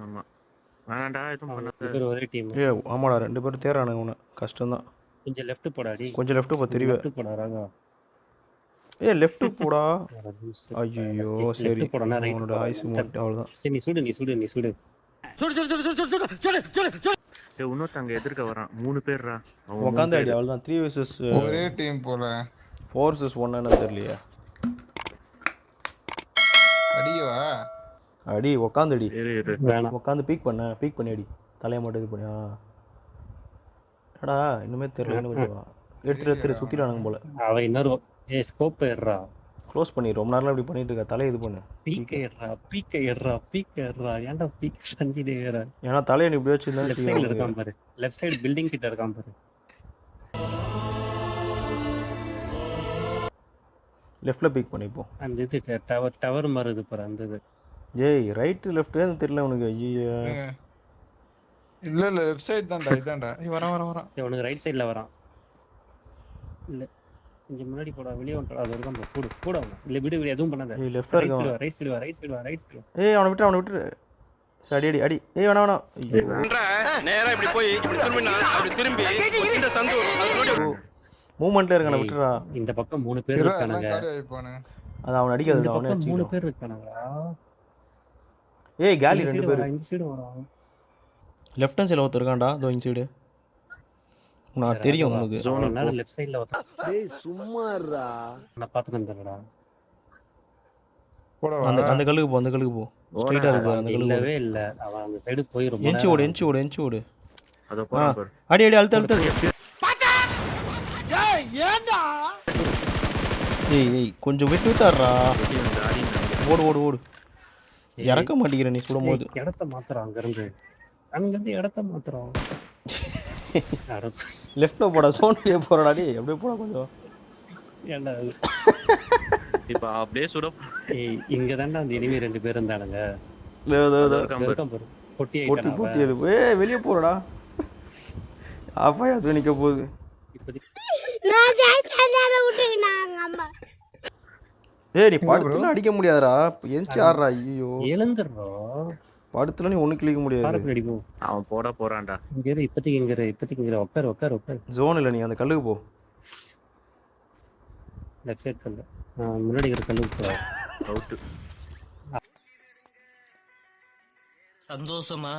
ஆமா வேணாண்டா எதுவும் அவங்க பண்ணாத. 2 பேரும் ஒரே டீம். ஆமாடா 2 பேரும் தேறானுங்க உன கஷ்டம்தான். கொஞ்சம் லெஃப்ட் போடாடி. கொஞ்சம் லெஃப்ட் போ கொஞ்சம் தெரிவே. லெஃப்ட் போடா ராகா. லெஃப்ட் போடா. அட லூசு ஐயோ பயல. சரி லெஃப்ட் போடனா ரைட் உன்னோட போடா. ஆயுசு மூட்டு அவ்வளோதான். சரி நீ சுடு நீ சுடு நீ சுடு. சரி இன்னொருத்தங்க எதிர்க்க வரான் 3 பேர்ரா. அவன் 3 உட்காந்து அடி பேர். அவ்வளோதான். 3 vs ஒரே டீம் போல 4 vs 1 என்னன்னு தெரியலையே. அடியவா அடி உட்காந்து அடி. இரு வேணாம். உட்காந்து பீக் பண்ணி அடி. தலையை மட்டும் இது பண்ணியா எடா இன்னுமே தெரியல. இன்னும் கொஞ்சம் எடுத்துட்டு சுற்றிடானுங்க போல. அவ இன்னொரு ஸ்கோப் ஏறா. க்ளோஸ் பண்ணி ரொம்ப நேரம் இப்படி பண்ணிட்டு இருக்க. தலையை இது பண்ணு. பீக்க ஏறா ஏன்டா பீக் சஞ்சிதே ஏற. ஏன்னா தலையை நீ இப்படி வச்சுருந்தா லெஃப்ட் சைடுல இருக்கான் பாரு. லெஃப்ட் சைடு பில்டிங் கிட்ட இருக்கான் பாரு. லெஃப்டில் பீக் பண்ணிப்போம். அந்த இது டவர் மாறுது பாரு அந்த இது. ஏய் ரைட்டு லெஃப்ட்டே தெரியல உனக்கு. ஐயோ இல்ல லெஃப்ட் சைடு தான்டா இதான்டா வரான் உனக்கு ரைட் சைடுல வரான். இல்ல கொஞ்சம் முன்னாடி போடா வெளியே வந்துடா. அது வரைக்கும் போடு போட இல்ல விடு எதுவும் பண்ணாத. ஏய் லெஃப்ட்ல இருக்கான். ரைட் சைடு வா. ஏய் அவனை விட்டு சரி அடி அடி. ஏய் வேணாம் ஐயோ நேரா இப்படி போய் இப்படி திரும்பினா அப்படி திரும்பி இந்த சந்து வரும். மூவ்மெண்ட்ல இருக்கானே விட்டுறா. இந்த பக்கம் 3 பேர் இருக்கானுங்க. அது அவன் அடிக்காது. இந்த அவனே பக்கம் 3 அடிச்சிட்டான். பேர் இருக்கானுங்களா? ஏய் காலி 2 பேர். இந்த சைடு வரான். லெஃப்ட் ஹேண்ட் சைடுல ஒருத்தர் இருக்கான்டா. அதோ இந்த சைடு. உனக்கு தெரியும் உனக்கு. ஜோனல் லெஃப்ட் சைடுல வரான். டேய் சும்மாடா. நான் பாத்து வந்தறடா. அந்த கல்லுக்கு போ. ஸ்ட்ரைட்டா இருக்கு அந்த கல்லுக்கு. இல்லவே இல்ல. அவன் அந்த சைடு போய் ரொம்ப எஞ்சி ஓடு. அத போறான் பாரு. அடி அழுத்து. ஏய் கொஞ்சம் விட்டுட்டாரா. ஓடு. இறக்க மாட்டேங்கிற நீ சுடும்போது. இடத்த மாத்துறான் அங்கிருந்து இடத்த மாத்துறான். லெஃப்ட்ல போடா. சோன்லயே போறடா டேய். அப்படியே போடா கொஞ்சம். ஏன்டா இப்ப அப்படியே சுட. இங்க தான்டா அந்த எனிமி 2 பேர் இருந்தானுங்க. இருக்கான் பாரு. பொட்டி அது. ஏய் வெளிய போறடா. ஆஃபாய் அது நிக்க போகுது. ஏய் நீ படுத்துல அடிக்க முடியாதுடா. எஞ்சி ஆடுறா. ஐயோ எழுந்துறோ. படுத்துல நீ ஒண்ணு கிளிக்க முடியாது. அடிக்கும். அவன் போறான்டா. இப்போதைக்கு இங்க உட்காரு. ஜோன் இல்ல நீ அந்த கல்லுக்கு போ. லெஃப்ட் சைடு கல்லு. முன்னாடி இருக்கிற கல்லுக்கு போ. அவுட். சந்தோஷமா